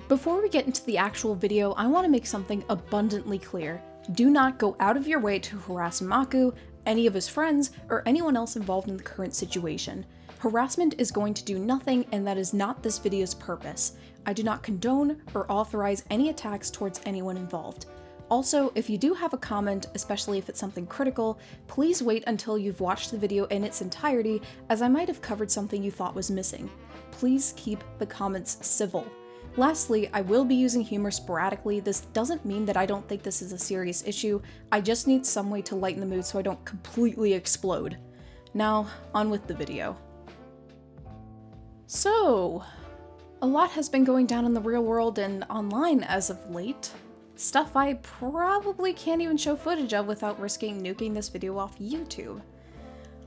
Before we get into the actual video, I want to make something abundantly clear. Do not go out of your way to harass Makku, any of his friends, or anyone else involved in the current situation. Harassment is going to do nothing, and that is not this video's purpose. I do not condone or authorize any attacks towards anyone involved. Also, if you do have a comment, especially if it's something critical, please wait until you've watched the video in its entirety, as I might have covered something you thought was missing. Please keep the comments civil. Lastly, I will be using humor sporadically. This doesn't mean that I don't think this is a serious issue, I just need some way to lighten the mood so I don't completely explode. Now, on with the video. So, a lot has been going down in the real world and online as of late. Stuff I probably can't even show footage of without risking nuking this video off YouTube.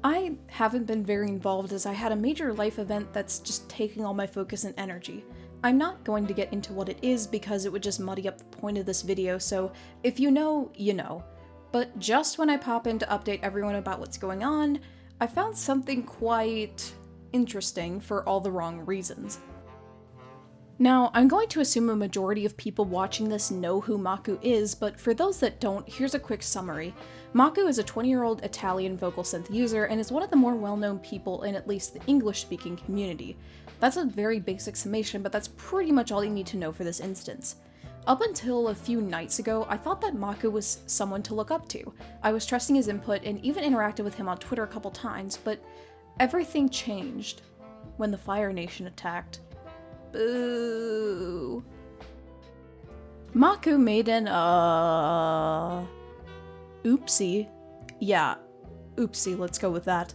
I haven't been very involved as I had a major life event that's just taking all my focus and energy. I'm not going to get into what it is because it would just muddy up the point of this video, so if you know, you know. But just when I pop in to update everyone about what's going on, I found something quite interesting for all the wrong reasons. Now, I'm going to assume a majority of people watching this know who Makku is, but for those that don't, here's a quick summary. Makku is a 20-year-old Italian Vocalsynth user and is one of the more well-known people in at least the English-speaking community. That's a very basic summation, but that's pretty much all you need to know for this instance. Up until a few nights ago, I thought that Makku was someone to look up to. I was trusting his input and even interacted with him on Twitter a couple times, but everything changed when the Fire Nation attacked. Boo. Makku made an oopsie. Yeah, oopsie, let's go with that.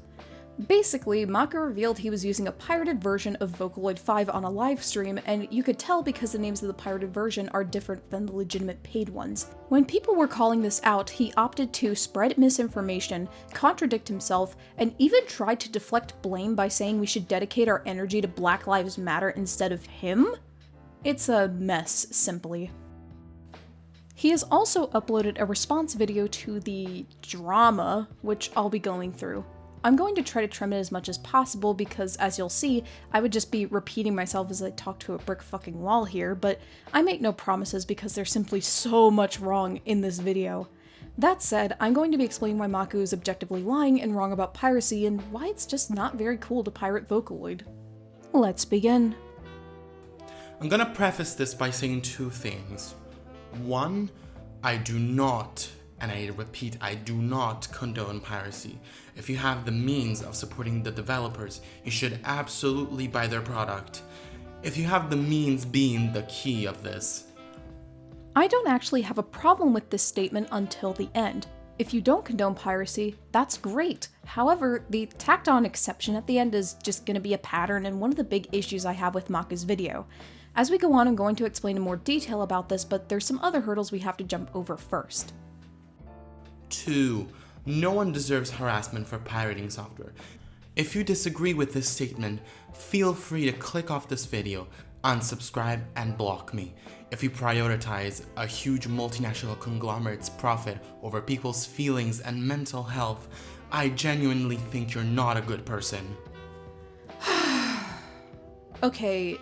Basically, Makku revealed he was using a pirated version of Vocaloid 5 on a live stream, and you could tell because the names of the pirated version are different than the legitimate paid ones. When people were calling this out, he opted to spread misinformation, contradict himself, and even tried to deflect blame by saying we should dedicate our energy to Black Lives Matter instead of him? It's a mess, simply. He has also uploaded a response video to the drama, which I'll be going through. I'm going to try to trim it as much as possible because, as you'll see, I would just be repeating myself as I talk to a brick fucking wall here, but I make no promises because there's simply so much wrong in this video. That said, I'm going to be explaining why Makku is objectively lying and wrong about piracy and why it's just not very cool to pirate Vocaloid. Let's begin. I'm gonna preface this by saying two things. One, I do not, and I repeat, I do not condone piracy. If you have the means of supporting the developers, you should absolutely buy their product. If you have the means being the key of this. I don't actually have a problem with this statement until the end. If you don't condone piracy, that's great. However, the tacked on exception at the end is just going to be a pattern and one of the big issues I have with Makku's video. As we go on, I'm going to explain in more detail about this, but there's some other hurdles we have to jump over first. 2. No one deserves harassment for pirating software. If you disagree with this statement, feel free to click off this video, unsubscribe, and block me. If you prioritize a huge multinational conglomerate's profit over people's feelings and mental health, I genuinely think you're not a good person. Okay,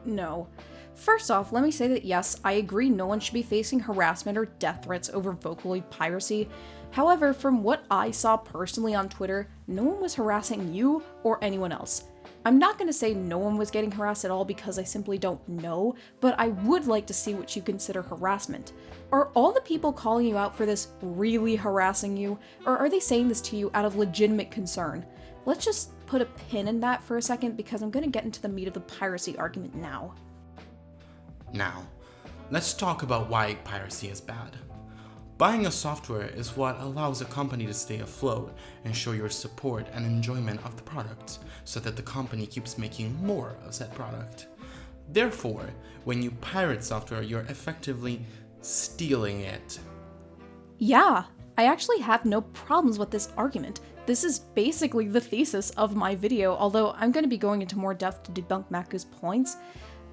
no. First off, let me say that yes, I agree no one should be facing harassment or death threats over Vocaloid piracy. However, from what I saw personally on Twitter, no one was harassing you or anyone else. I'm not going to say no one was getting harassed at all because I simply don't know, but I would like to see what you consider harassment. Are all the people calling you out for this really harassing you, or are they saying this to you out of legitimate concern? Let's just put a pin in that for a second because I'm going to get into the meat of the piracy argument now. Now, let's talk about why piracy is bad. Buying a software is what allows a company to stay afloat and show your support and enjoyment of the product, so that the company keeps making more of said product. Therefore, when you pirate software, you're effectively stealing it. Yeah, I actually have no problems with this argument. This is basically the thesis of my video, although I'm going to be going into more depth to debunk Makku's points.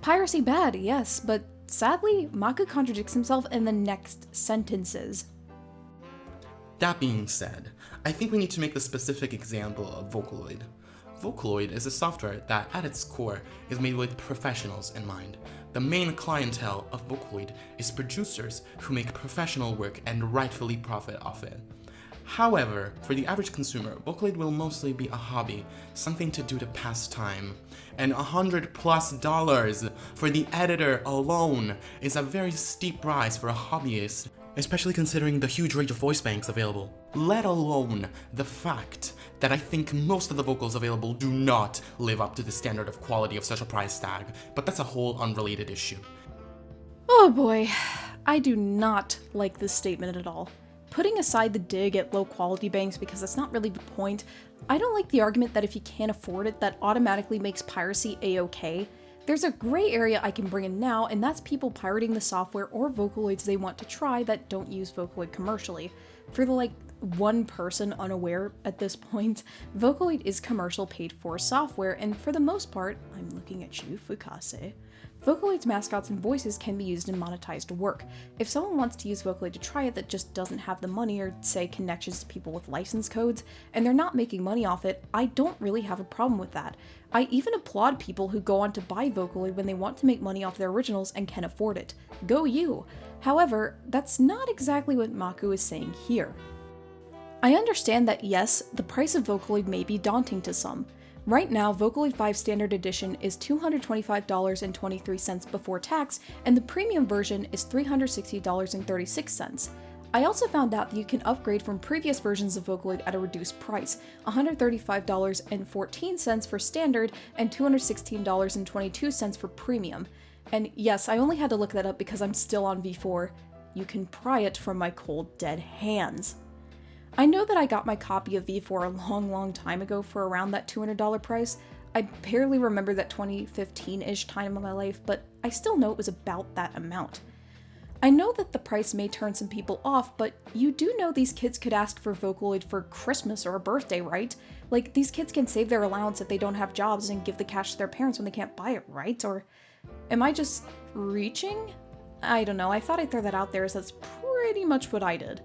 Piracy bad, yes, but sadly, Makku contradicts himself in the next sentences. That being said, I think we need to make the specific example of Vocaloid. Vocaloid is a software that, at its core, is made with professionals in mind. The main clientele of Vocaloid is producers who make professional work and rightfully profit off it. However, for the average consumer, Vocaloid will mostly be a hobby, something to do to pass time. And $100+ for the editor alone is a very steep rise for a hobbyist, especially considering the huge range of voice banks available. Let alone the fact that I think most of the vocals available do not live up to the standard of quality of such a price tag, but that's a whole unrelated issue. Oh boy, I do not like this statement at all. Putting aside the dig at low quality banks because that's not really the point, I don't like the argument that if you can't afford it, that automatically makes piracy a-okay. There's a gray area I can bring in now, and that's people pirating the software or Vocaloids they want to try that don't use Vocaloid commercially. For the one person unaware at this point, Vocaloid is commercial paid for software, and for the most part, I'm looking at you, Fukase, Vocaloid's mascots and voices can be used in monetized work. If someone wants to use Vocaloid to try it that just doesn't have the money or, say, connections to people with license codes, and they're not making money off it, I don't really have a problem with that. I even applaud people who go on to buy Vocaloid when they want to make money off their originals and can afford it. Go you! However, that's not exactly what Makku is saying here. I understand that yes, the price of Vocaloid may be daunting to some. Right now, Vocaloid 5 Standard Edition is $225.23 before tax, and the premium version is $360.36. I also found out that you can upgrade from previous versions of Vocaloid at a reduced price, $135.14 for Standard and $216.22 for Premium. And yes, I only had to look that up because I'm still on V4. You can pry it from my cold, dead hands. I know that I got my copy of V4 a long time ago for around that $200 price. I barely remember that 2015-ish time of my life, but I still know it was about that amount. I know that the price may turn some people off, but you do know these kids could ask for Vocaloid for Christmas or a birthday, right? Like, these kids can save their allowance if they don't have jobs and give the cash to their parents when they can't buy it, right? Or am I just reaching? I don't know, I thought I'd throw that out there as that's pretty much what I did.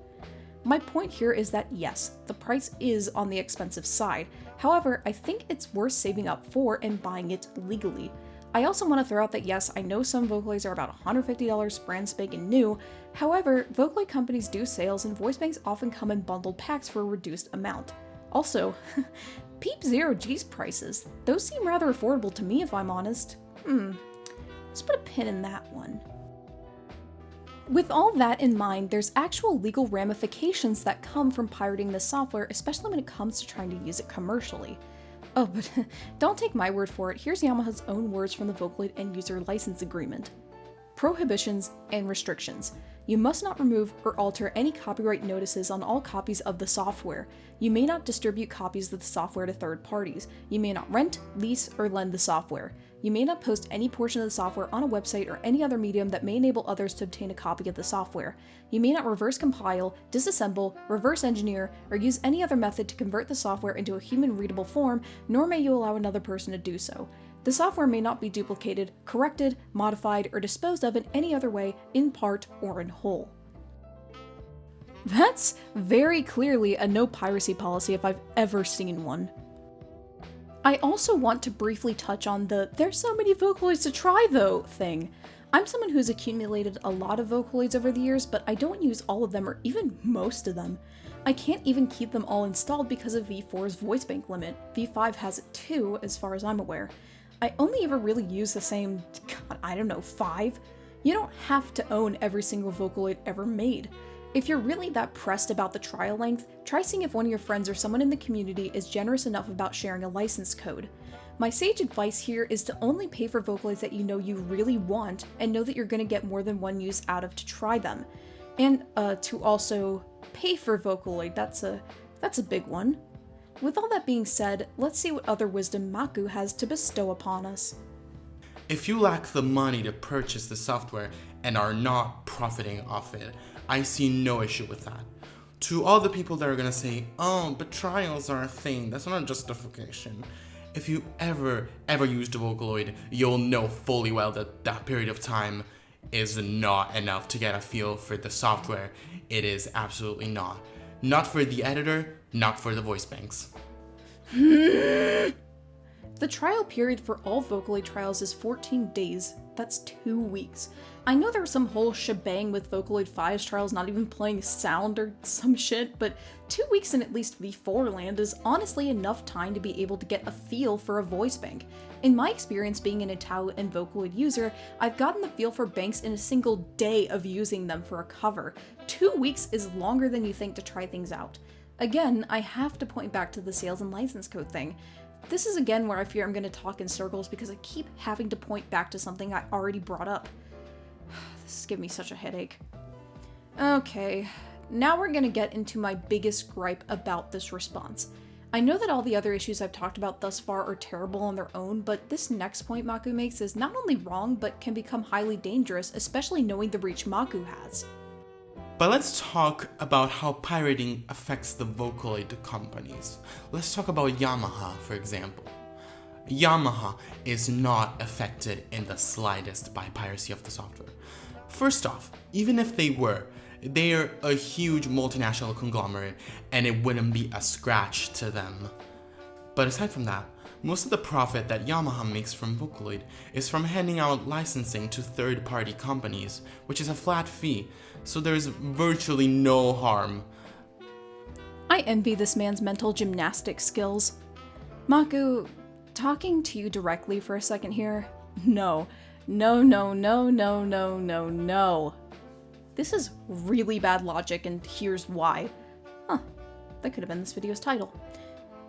My point here is that yes, the price is on the expensive side. However, I think it's worth saving up for and buying it legally. I also want to throw out that yes, I know some Vocaloids are about $150 brand spanking new. However, Vocaloid companies do sales and voice banks often come in bundled packs for a reduced amount. Also, peep 0G's prices. Those seem rather affordable to me if I'm honest. Let's put a pin in that one. With all that in mind, there's actual legal ramifications that come from pirating this software, especially when it comes to trying to use it commercially. Oh, but don't take my word for it, here's Yamaha's own words from the Vocaloid End User License Agreement. Prohibitions and restrictions. You must not remove or alter any copyright notices on all copies of the software. You may not distribute copies of the software to third parties. You may not rent, lease, or lend the software. You may not post any portion of the software on a website or any other medium that may enable others to obtain a copy of the software. You may not reverse compile, disassemble, reverse engineer, or use any other method to convert the software into a human-readable form, nor may you allow another person to do so. The software may not be duplicated, corrected, modified, or disposed of in any other way, in part or in whole. That's very clearly a no piracy policy if I've ever seen one. I also want to briefly touch on the "there's so many Vocaloids to try though" thing. I'm someone who's accumulated a lot of Vocaloids over the years, but I don't use all of them or even most of them. I can't even keep them all installed because of V4's voice bank limit. V5 has it too, as far as I'm aware. I only ever really use the same, I don't know, 5? You don't have to own every single Vocaloid ever made. If you're really that pressed about the trial length, try seeing if one of your friends or someone in the community is generous enough about sharing a license code. My sage advice here is to only pay for Vocaloids that you know you really want and know that you're going to get more than one use out of to try them. And to also pay for Vocaloid, that's a big one. With all that being said, let's see what other wisdom Makku has to bestow upon us. If you lack the money to purchase the software and are not profiting off it, I see no issue with that. To all the people that are gonna say, oh, but trials are a thing, that's not a justification. If you ever used a Vocaloid, you'll know fully well that that period of time is not enough to get a feel for the software. It is absolutely not. Not for the editor, not for the voice banks. The trial period for all Vocaloid trials is 14 days. That's 2 weeks. I know there was some whole shebang with Vocaloid 5's trials not even playing sound or some shit, but 2 weeks in at least V4 land is honestly enough time to be able to get a feel for a voice bank. In my experience being an Itau and Vocaloid user, I've gotten the feel for banks in a single day of using them for a cover. 2 weeks is longer than you think to try things out. Again, I have to point back to the sales and license code thing. This is again where I fear I'm going to talk in circles because I keep having to point back to something I already brought up. This is giving me such a headache. Okay, now we're going to get into my biggest gripe about this response. I know that all the other issues I've talked about thus far are terrible on their own, but this next point Makku makes is not only wrong, but can become highly dangerous, especially knowing the reach Makku has. But let's talk about how pirating affects the Vocaloid companies. Let's talk about Yamaha, for example. Yamaha is not affected in the slightest by piracy of the software. First off, even if they were, they're a huge multinational conglomerate and it wouldn't be a scratch to them. But aside from that, most of the profit that Yamaha makes from Vocaloid is from handing out licensing to third-party companies, which is a flat fee, so there's virtually no harm. I envy this man's mental gymnastics skills. Makku, talking to you directly for a second here, no. This is really bad logic, and here's why. That could have been this video's title.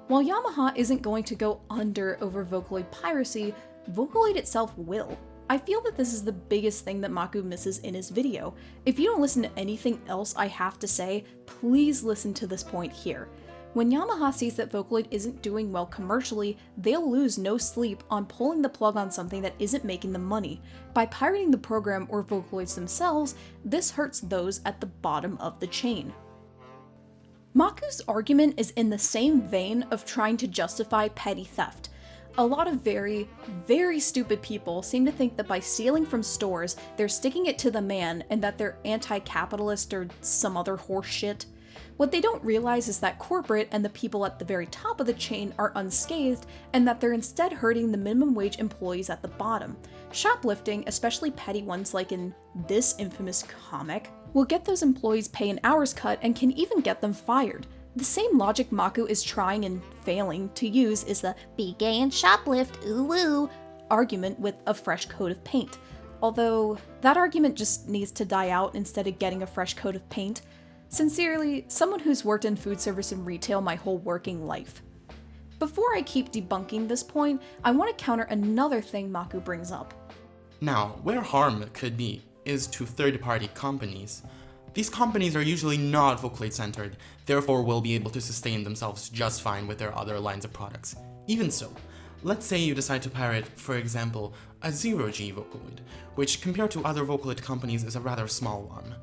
While Yamaha isn't going to go under over Vocaloid piracy, Vocaloid itself will. I feel that this is the biggest thing that Makku misses in his video. If you don't listen to anything else I have to say, please listen to this point here. When Yamaha sees that Vocaloid isn't doing well commercially, they'll lose no sleep on pulling the plug on something that isn't making them money. By pirating the program or Vocaloids themselves, this hurts those at the bottom of the chain. Makku's argument is in the same vein of trying to justify petty theft. A lot of very, very stupid people seem to think that by stealing from stores, they're sticking it to the man and that they're anti-capitalist or some other horse shit. What they don't realize is that corporate and the people at the very top of the chain are unscathed and that they're instead hurting the minimum wage employees at the bottom. Shoplifting, especially petty ones like in this infamous comic, will get those employees pay an hour's cut and can even get them fired. The same logic Makku is trying and failing to use is the be gay and shoplift, ooh woo argument with a fresh coat of paint. Although, that argument just needs to die out instead of getting a fresh coat of paint. Sincerely, someone who's worked in food service and retail my whole working life. Before I keep debunking this point, I want to counter another thing Makku brings up. Now, where harm could be is to third-party companies. These companies are usually not Vocaloid centered, therefore will be able to sustain themselves just fine with their other lines of products. Even so, let's say you decide to pirate, for example, a 0G Vocaloid, which compared to other Vocaloid companies is a rather small one.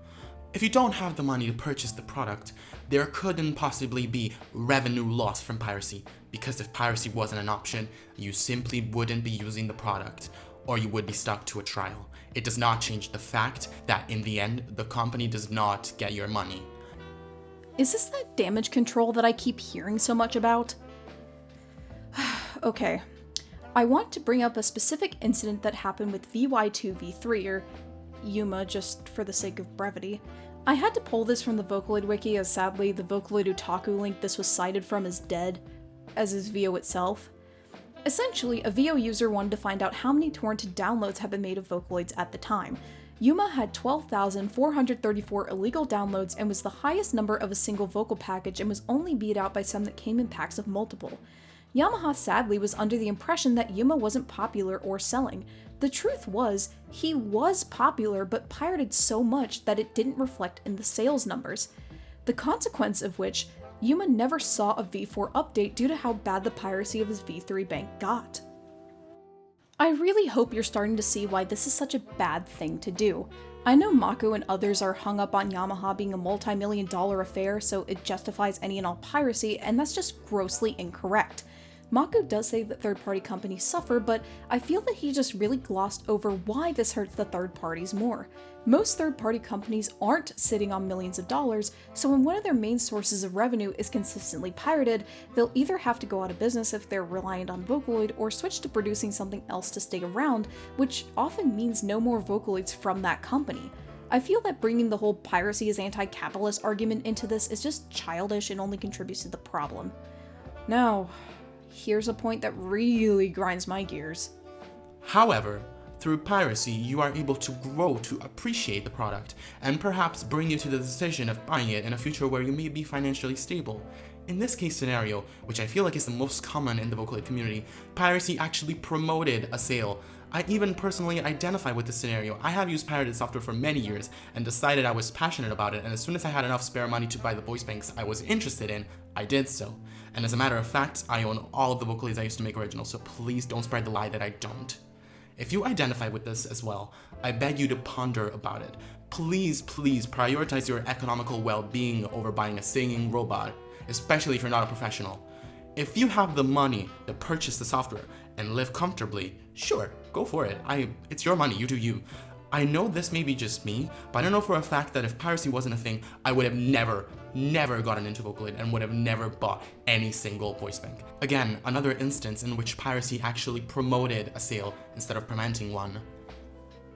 If you don't have the money to purchase the product, there couldn't possibly be revenue loss from piracy, because if piracy wasn't an option, you simply wouldn't be using the product, or you would be stuck to a trial. It does not change the fact that in the end, the company does not get your money. Is this that damage control that I keep hearing so much about? Okay, I want to bring up a specific incident that happened with VY2V3, or Yuma just for the sake of brevity. I had to pull this from the Vocaloid wiki as sadly the Vocaloid Otaku link this was cited from is dead, as is VO itself. Essentially, a VO user wanted to find out how many torrented downloads had been made of Vocaloids at the time. Yuma had 12,434 illegal downloads and was the highest number of a single vocal package and was only beat out by some that came in packs of multiple. Yamaha sadly was under the impression that Yuma wasn't popular or selling. The truth was, he was popular but pirated so much that it didn't reflect in the sales numbers. The consequence of which, Yuma never saw a V4 update due to how bad the piracy of his V3 bank got. I really hope you're starting to see why this is such a bad thing to do. I know Makku and others are hung up on Yamaha being a multi-million-dollar affair, so it justifies any and all piracy, and that's just grossly incorrect. Makku does say that third-party companies suffer, but I feel that he just really glossed over why this hurts the third parties more. Most third-party companies aren't sitting on millions of dollars, so when one of their main sources of revenue is consistently pirated, they'll either have to go out of business if they're reliant on Vocaloid or switch to producing something else to stay around, which often means no more Vocaloids from that company. I feel that bringing the whole piracy is anti-capitalist argument into this is just childish and only contributes to the problem. Now, here's a point that really grinds my gears. However, through piracy, you are able to grow to appreciate the product and perhaps bring you to the decision of buying it in a future where you may be financially stable. In this case scenario, which I feel like is the most common in the Vocaloid community, piracy actually promoted a sale. I even personally identify with this scenario. I have used pirated software for many years and decided I was passionate about it, and as soon as I had enough spare money to buy the voice banks I was interested in, I did so. And as a matter of fact, I own all of the Vocaloids I used to make original, so please don't spread the lie that I don't. If you identify with this as well, I beg you to ponder about it. Please prioritize your economical well-being over buying a singing robot, especially if you're not a professional. If you have the money to purchase the software and live comfortably, sure, go for it. It's your money, you do you. I know this may be just me, but I know for a fact that if piracy wasn't a thing, I would have never gotten into Vocaloid and would have never bought any single voice bank. Again, another instance in which piracy actually promoted a sale instead of preventing one.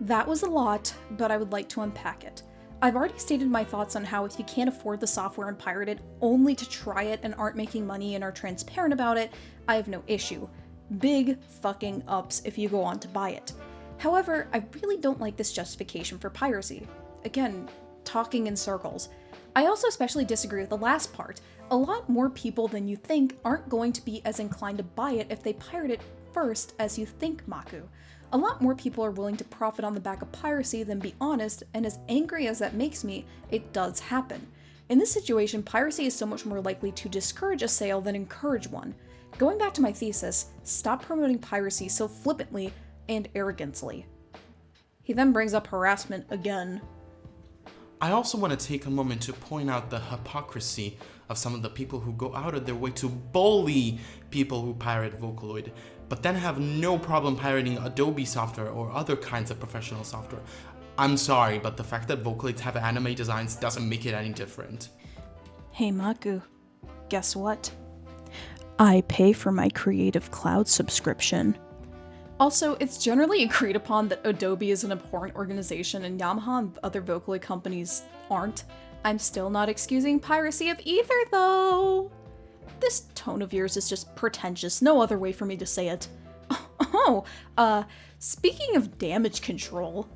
That was a lot, but I would like to unpack it. I've already stated my thoughts on how if you can't afford the software and pirate it only to try it and aren't making money and are transparent about it, I have no issue. Big fucking ups if you go on to buy it. However, I really don't like this justification for piracy. Again, talking in circles. I also especially disagree with the last part. A lot more people than you think aren't going to be as inclined to buy it if they pirate it first as you think, Makku. A lot more people are willing to profit on the back of piracy than be honest, and as angry as that makes me, it does happen. In this situation, piracy is so much more likely to discourage a sale than encourage one. Going back to my thesis, stop promoting piracy so flippantly and arrogantly. He then brings up harassment again. I also want to take a moment to point out the hypocrisy of some of the people who go out of their way to bully people who pirate Vocaloid, but then have no problem pirating Adobe software or other kinds of professional software. I'm sorry, but the fact that Vocaloids have anime designs doesn't make it any different. Hey Makku, guess what? I pay for my Creative Cloud subscription. Also, it's generally agreed upon that Adobe is an abhorrent organization and Yamaha and other Vocaloid companies aren't. I'm still not excusing piracy of either, though. This tone of yours is just pretentious, no other way for me to say it. Speaking of damage control.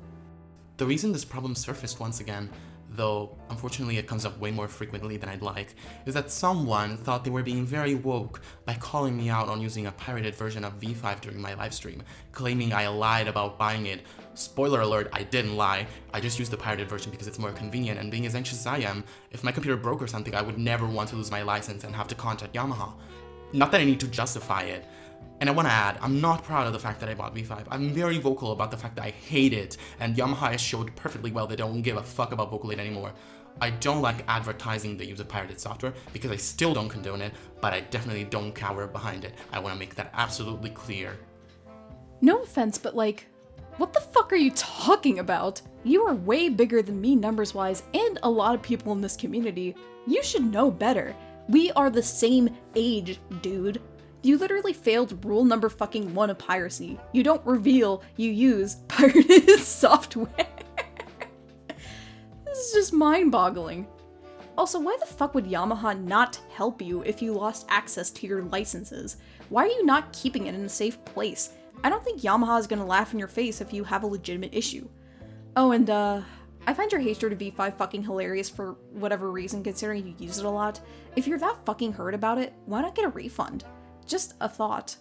The reason this problem surfaced once again, though unfortunately it comes up way more frequently than I'd like, is that someone thought they were being very woke by calling me out on using a pirated version of V5 during my livestream, claiming I lied about buying it. Spoiler alert, I didn't lie. I just used the pirated version because it's more convenient, and being as anxious as I am, if my computer broke or something, I would never want to lose my license and have to contact Yamaha. Not that I need to justify it. And I want to add, I'm not proud of the fact that I bought V5. I'm very vocal about the fact that I hate it, and Yamaha has showed perfectly well they don't give a fuck about Vocaloid anymore. I don't like advertising the use of pirated software because I still don't condone it, but I definitely don't cower behind it. I want to make that absolutely clear. No offense, but like, what the fuck are you talking about? You are way bigger than me numbers-wise and a lot of people in this community. You should know better. We are the same age, dude. You literally failed rule number fucking 1 of piracy. You don't reveal you use pirated software. This is just mind-boggling. Also, why the fuck would Yamaha not help you if you lost access to your licenses? Why are you not keeping it in a safe place? I don't think Yamaha is gonna laugh in your face if you have a legitimate issue. Oh, and I find your hatred of V5 fucking hilarious for whatever reason, considering you use it a lot. If you're that fucking hurt about it, why not get a refund? Just a thought.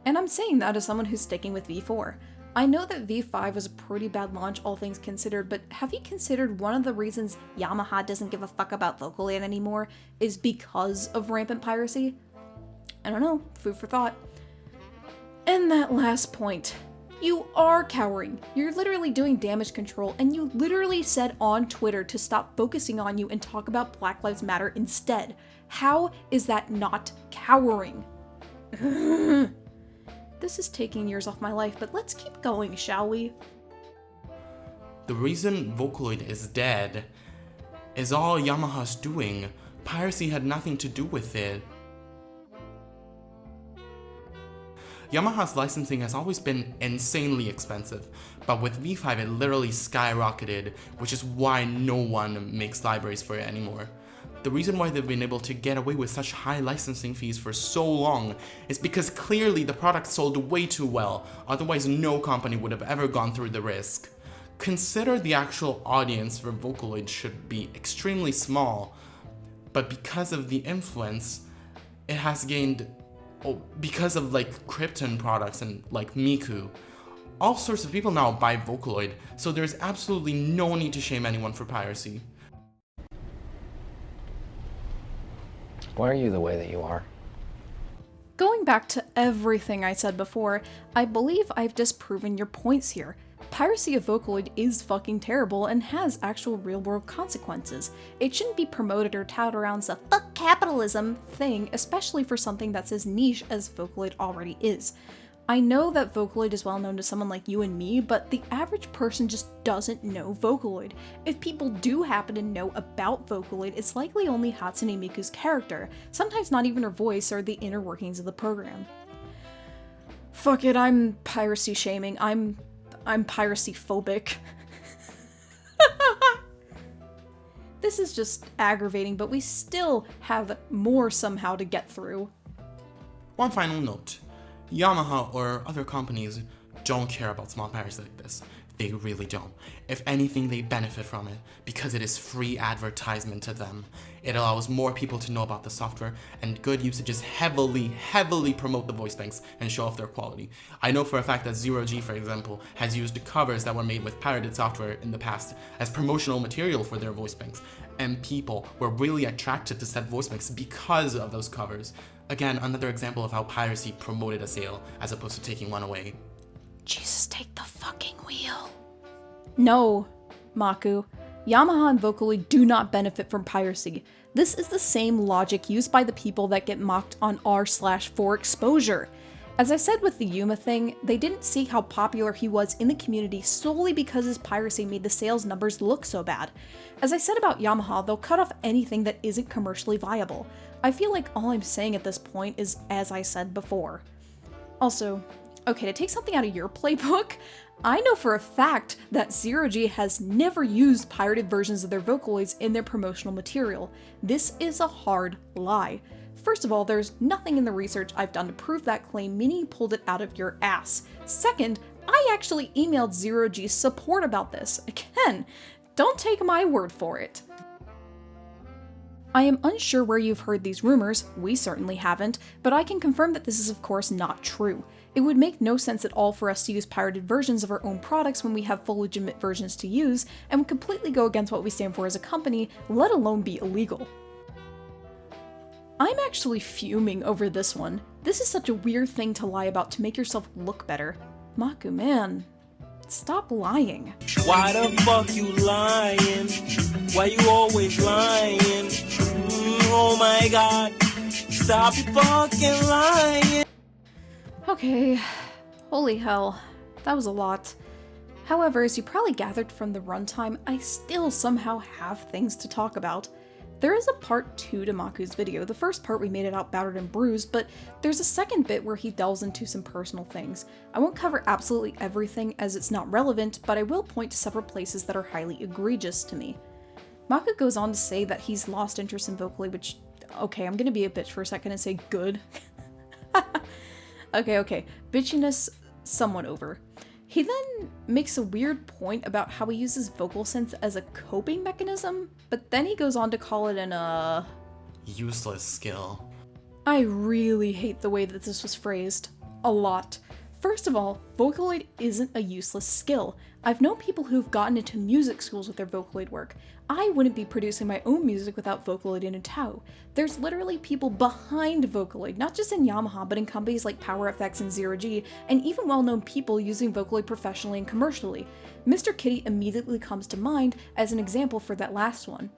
And I'm saying that as someone who's sticking with V4. I know that V5 was a pretty bad launch, all things considered, but have you considered one of the reasons Yamaha doesn't give a fuck about Vocaloid anymore is because of rampant piracy? I don't know, food for thought. And that last point. You are cowering. You're literally doing damage control, and you literally said on Twitter to stop focusing on you and talk about Black Lives Matter instead. How is that not cowering? This is taking years off my life, but let's keep going, shall we? The reason Vocaloid is dead is all Yamaha's doing. Piracy had nothing to do with it. Yamaha's licensing has always been insanely expensive, but with V5 it literally skyrocketed, which is why no one makes libraries for it anymore. The reason why they've been able to get away with such high licensing fees for so long is because clearly the product sold way too well, otherwise no company would have ever gone through the risk. Consider the actual audience for Vocaloid should be extremely small, but because of the influence, it has gained, because of like Krypton products and like Makku, all sorts of people now buy Vocaloid, so there's absolutely no need to shame anyone for piracy. Why are you the way that you are? Going back to everything I said before, I believe I've disproven your points here. Piracy of Vocaloid is fucking terrible and has actual real-world consequences. It shouldn't be promoted or touted around the "fuck capitalism" thing, especially for something that's as niche as Vocaloid already is. I know that Vocaloid is well known to someone like you and me, but the average person just doesn't know Vocaloid. If people do happen to know about Vocaloid, it's likely only Hatsune Miku's character, sometimes not even her voice or the inner workings of the program. Fuck it, I'm piracy shaming. I'm piracy phobic. This is just aggravating, but we still have more somehow to get through. One final note. Yamaha or other companies don't care about small piracy like this. They really don't. If anything, they benefit from it because it is free advertisement to them. It allows more people to know about the software, and good usages heavily promote the voice banks and show off their quality. I know for a fact that Zero G, for example, has used covers that were made with pirated software in the past as promotional material for their voice banks, and people were really attracted to said voice banks because of those covers. Again, another example of how piracy promoted a sale as opposed to taking one away. Jesus, take the fucking wheel. No, Makku. Yamaha and Vocaloid do not benefit from piracy. This is the same logic used by the people that get mocked on r/for exposure. As I said with the Yuma thing, they didn't see how popular he was in the community solely because his piracy made the sales numbers look so bad. As I said about Yamaha, they'll cut off anything that isn't commercially viable. I feel like all I'm saying at this point is as I said before. Also, okay, to take something out of your playbook, I know for a fact that Zero G has never used pirated versions of their Vocaloids in their promotional material. This is a hard lie. First of all, there's nothing in the research I've done to prove that claim, meaning you pulled it out of your ass. Second, I actually emailed Zero G's support about this. Again, don't take my word for it. I am unsure where you've heard these rumors, we certainly haven't, but I can confirm that this is of course not true. It would make no sense at all for us to use pirated versions of our own products when we have full legitimate versions to use, and would completely go against what we stand for as a company, let alone be illegal. I'm actually fuming over this one. This is such a weird thing to lie about to make yourself look better. Makku, man, stop lying. Why the fuck you lying? Why you always lying? Oh my god, stop fucking lying. Okay, holy hell, that was a lot. However, as you probably gathered from the runtime, I still somehow have things to talk about. There is a part 2 to Makku's video. The first part we made it out battered and bruised, but there's a second bit where he delves into some personal things. I won't cover absolutely everything as it's not relevant, but I will point to several places that are highly egregious to me. Makku goes on to say that he's lost interest in Vocaloid, which, okay, I'm gonna be a bitch for a second and say good. Okay, bitchiness somewhat over. He then makes a weird point about how he uses Vocalsynth as a coping mechanism, but then he goes on to call it an, useless skill. I really hate the way that this was phrased. A lot. First of all, Vocaloid isn't a useless skill. I've known people who've gotten into music schools with their Vocaloid work. I wouldn't be producing my own music without Vocaloid in a tow. There's literally people behind Vocaloid, not just in Yamaha, but in companies like PowerFX and Zero G, and even well-known people using Vocaloid professionally and commercially. Mr. Kitty immediately comes to mind as an example for that last one.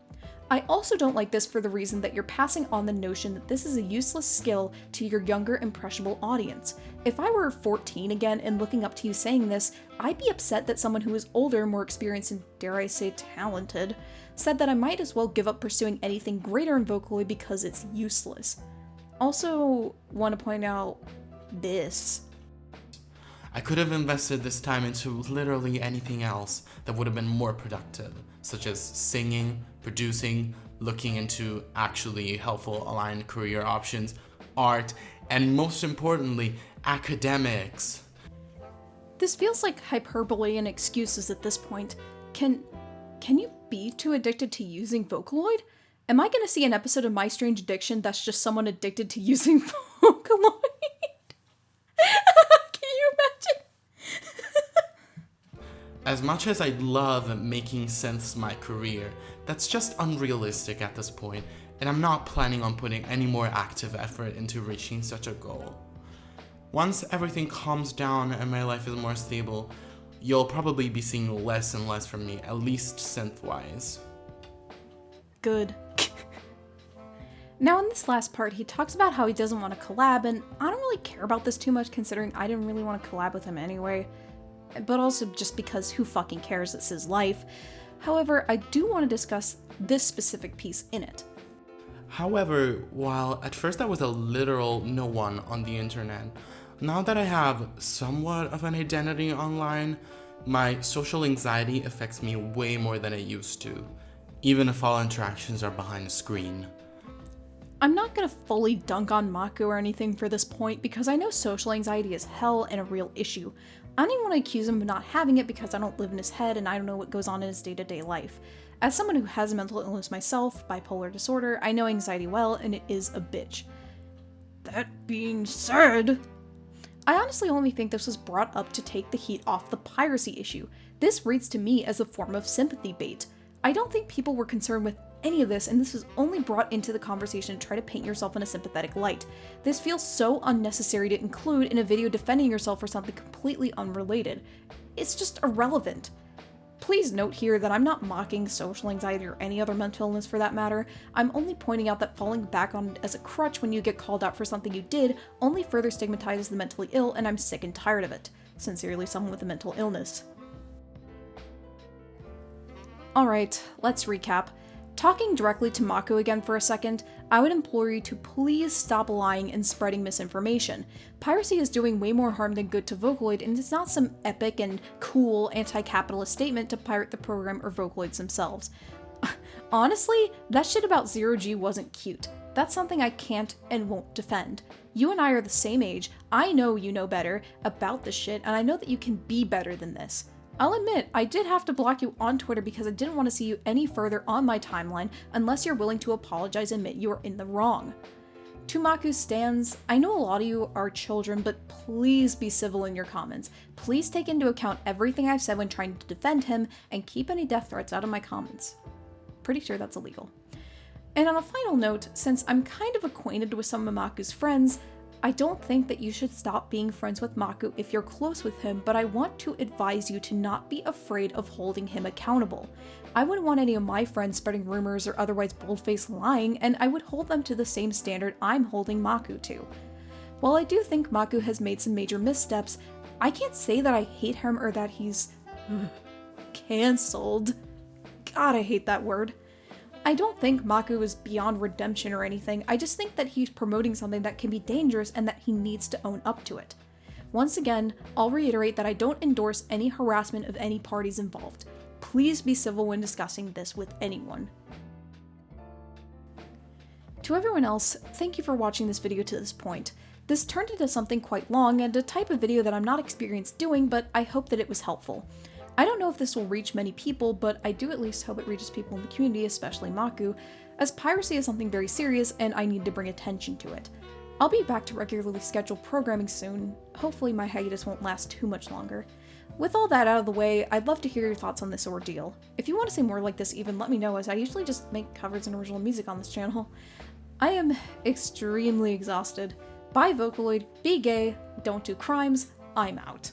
I also don't like this for the reason that you're passing on the notion that this is a useless skill to your younger, impressionable audience. If I were 14 again and looking up to you saying this, I'd be upset that someone who is older, more experienced, and dare I say talented, said that I might as well give up pursuing anything greater in Vocaloid because it's useless. Also, want to point out this. I could have invested this time into literally anything else that would have been more productive, such as singing, producing, looking into actually helpful aligned career options, art, and most importantly, academics. This feels like hyperbole and excuses at this point. Can you be too addicted to using Vocaloid? Am I gonna see an episode of My Strange Addiction that's just someone addicted to using Vocaloid? Can you imagine? As much as I'd love making synths my career, that's just unrealistic at this point, and I'm not planning on putting any more active effort into reaching such a goal. Once everything calms down and my life is more stable, you'll probably be seeing less and less from me, at least synth-wise. Good. Now in this last part, he talks about how he doesn't want to collab, and I don't really care about this too much considering I didn't really want to collab with him anyway. But also just because who fucking cares, it's his life. However, I do want to discuss this specific piece in it. However, while at first I was a literal no one on the internet, now that I have somewhat of an identity online, my social anxiety affects me way more than it used to, even if all interactions are behind a screen. I'm not gonna fully dunk on Makku or anything for this point because I know social anxiety is hell and a real issue. I don't even want to accuse him of not having it because I don't live in his head and I don't know what goes on in his day-to-day life. As someone who has a mental illness myself, bipolar disorder, I know anxiety well and it is a bitch. That being said, I honestly only think this was brought up to take the heat off the piracy issue. This reads to me as a form of sympathy bait. I don't think people were concerned with any of this, and this was only brought into the conversation to try to paint yourself in a sympathetic light. This feels so unnecessary to include in a video defending yourself for something completely unrelated. It's just irrelevant. Please note here that I'm not mocking social anxiety or any other mental illness for that matter. I'm only pointing out that falling back on it as a crutch when you get called out for something you did only further stigmatizes the mentally ill, and I'm sick and tired of it. Sincerely, someone with a mental illness. Alright, let's recap. Talking directly to Makku again for a second, I would implore you to please stop lying and spreading misinformation. Piracy is doing way more harm than good to Vocaloid, and it's not some epic and cool anti-capitalist statement to pirate the program or Vocaloids themselves. Honestly, that shit about 0G wasn't cute. That's something I can't and won't defend. You and I are the same age, I know you know better about this shit, and I know that you can be better than this. I'll admit, I did have to block you on Twitter because I didn't want to see you any further on my timeline unless you're willing to apologize and admit you are in the wrong. To Makku stans, I know a lot of you are children, but please be civil in your comments. Please take into account everything I've said when trying to defend him and keep any death threats out of my comments. Pretty sure that's illegal. And on a final note, since I'm kind of acquainted with some of Makku's friends, I don't think that you should stop being friends with Makku if you're close with him, but I want to advise you to not be afraid of holding him accountable. I wouldn't want any of my friends spreading rumors or otherwise bold-faced lying, and I would hold them to the same standard I'm holding Makku to. While I do think Makku has made some major missteps, I can't say that I hate him or that he's cancelled. God, I hate that word. I don't think Makku is beyond redemption or anything, I just think that he's promoting something that can be dangerous and that he needs to own up to it. Once again, I'll reiterate that I don't endorse any harassment of any parties involved. Please be civil when discussing this with anyone. To everyone else, thank you for watching this video to this point. This turned into something quite long and a type of video that I'm not experienced doing, but I hope that it was helpful. I don't know if this will reach many people, but I do at least hope it reaches people in the community, especially Makku, as piracy is something very serious and I need to bring attention to it. I'll be back to regularly scheduled programming soon. Hopefully my hiatus won't last too much longer. With all that out of the way, I'd love to hear your thoughts on this ordeal. If you want to see more like this even, let me know, as I usually just make covers and original music on this channel. I am extremely exhausted. Bye Vocaloid, be gay, don't do crimes, I'm out.